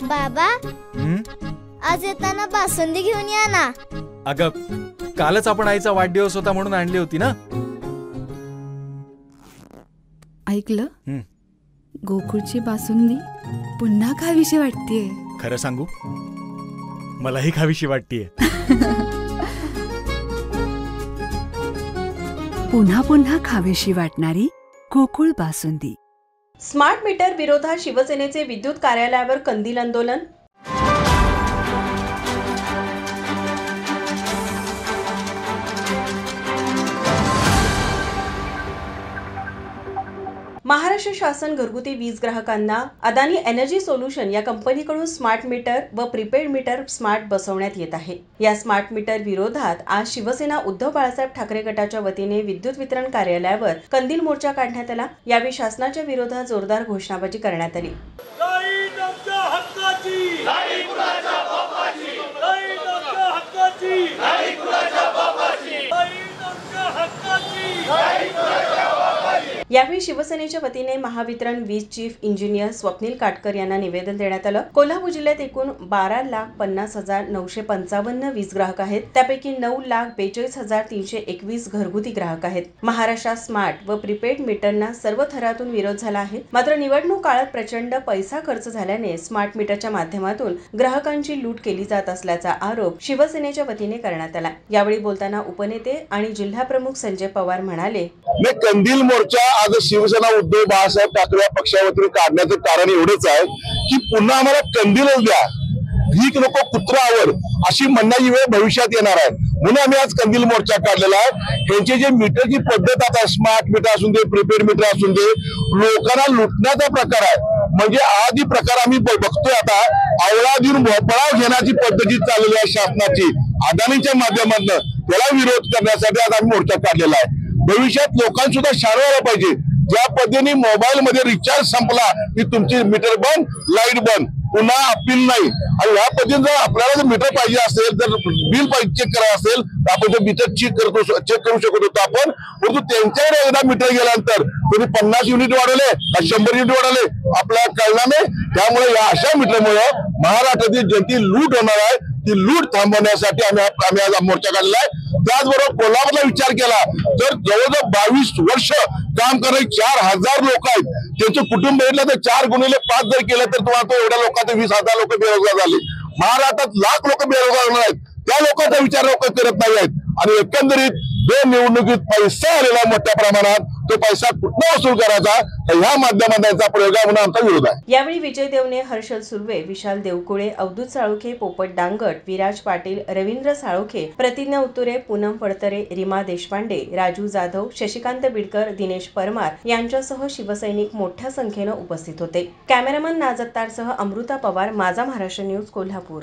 बाबा, आज येताना बासुंदी घेऊन या ना. अगं, कालच आपण आईचा वाढदिवस होता म्हणून आणली होती ना. ऐकलं, गोकुळची बासुंदी पुन्हा खावीशी वाटतेय. खरं सांगू, मलाही खावीशी वाटतेय. पुन्हा पुन्हा खावीशी वाटणारी गोकुळ बासुंदी. स्मार्ट मीटर विरोधात शिवसेनेचे विद्युत कार्यालयावर कंदील आंदोलन. महाराष्ट्र शासन घरगुती वीज ग्राहकांना अदानी एनर्जी सोल्युशन या कंपनीकडून स्मार्ट मीटर व प्रीपेड मीटर स्मार्ट बसवण्यात येत आहे. या स्मार्ट मीटर विरोधात आज शिवसेना उद्धव बाळासाहेब ठाकरे गटाच्या वतीने विद्युत वितरण कार्यालयावर कंदील मोर्चा काढण्यात आला. यावेळी शासनाच्या विरोधात जोरदार घोषणाबाजी करण्यात आली. यावेळी शिवसेनेच्या वतीने महावितरण वीज चीफ इंजिनियर स्वप्नील काटकर यांना निवेदन देण्यात आलं. कोल्हापूर जिल्ह्यात एकूण 12,50,955 वीज ग्राहक आहेत. त्यापैकी 9,42,321 घरगुती ग्राहक आहेत. महाराष्ट्रात स्मार्ट व प्रीपेड मीटरना सर्व थरातून विरोध झाला आहे. मात्र निवडणूक काळात प्रचंड पैसा खर्च झाल्याने स्मार्ट मीटरच्या माध्यमातून ग्राहकांची लूट केली जात असल्याचा आरोप शिवसेनेच्या वतीने करण्यात आला. यावेळी बोलताना उपनेते आणि जिल्हाप्रमुख संजय पवार म्हणाले, कंदील मोर्चा आज शिवसेना उद्धव बाळासाहेब ठाकरे पक्षावतीने काढण्याचं कारण एवढंच आहे की पुन्हा आम्हाला कंदीलच द्या, भीक नको कुत्रा अशी म्हणण्याची वेळ भविष्यात येणार आहे. म्हणून आम्ही आज कंदील मोर्चा काढलेला आहे. ह्यांची जे मीटरची पद्धत आता स्मार्ट मीटर असून दे, प्रीपेड मीटर असून दे, लोकांना लुटण्याचा प्रकार आहे. म्हणजे आज ही प्रकार आम्ही बघतोय. आता आवळा देऊन भोपळा घेण्याची पद्धती चाललेली आहे शासनाची अदानीच्या माध्यमातून. त्याला विरोध करण्यासाठी आज आम्ही मोर्चा काढलेला आहे. भविष्यात लोकांसुद्धा शाळा व्हायला पाहिजे. ज्या पद्धतीने मोबाईल मध्ये रिचार्ज संपला की तुमची मीटर बंद, लाईट बंद, पुन्हा अपील नाही. आणि या पद्धतीने जर आपल्याला जर मीटर पाहिजे असेल, जर बिल चेक करायचं असेल तर आपण ते मीटर चेक करू शकत होतो आपण. परंतु त्यांच्याकडे एकदा मीटर गेल्यानंतर त्यांनी 50 युनिट वाढवले, 100 युनिट वाढवले, आपल्याला कळणार नाही. त्यामुळे या अशा मीटरमुळे महाराष्ट्रातील जनतेची लूट होणार आहे. ती लूट थांबवण्यासाठी आम्ही आज मोर्चा काढलेला आहे. त्याचबरोबर कोल्हापूरला विचार केला तर जवळजवळ 22 वर्ष काम करणारे 4,000 लोक आहेत. त्यांचं कुटुंब बघितलं तर 4x5 जर केलं तर तुम्हाला तो एवढ्या लोकांचे 20,000 लोक बेरोजगार झाले. महाराष्ट्रात लाख लोक बेरोजगार होणार आहेत. त्या लोकांचा विचार लोक करत नाही आहेत. आणि एकंदरीत दोन निवडणुकीत पैसा आलेला मोठ्या प्रमाणात, तो पैसा कुठला वसूल करायचा ह्या माध्यमांचा प्रयोग आहे म्हणून आमचा विरोध आहे. यावेळी विजय देवणे, हर्षल सुर्वे, विशाल देवकुळे, अवधूत साळुखे, पोपट डांगट, विराज पाटील, रवींद्र साळुखे, प्रतिज्ञा उत्तुरे, पूनम फडतरे, रीमा देशपांडे, राजू जाधव, शशिकांत बिडकर, दिनेश परमार यांच्यासह शिवसैनिक मोठ्या संख्येनं उपस्थित होते. कॅमेरामन नाजत्तारसह अमृता पवार, माझा महाराष्ट्र न्यूज, कोल्हापूर.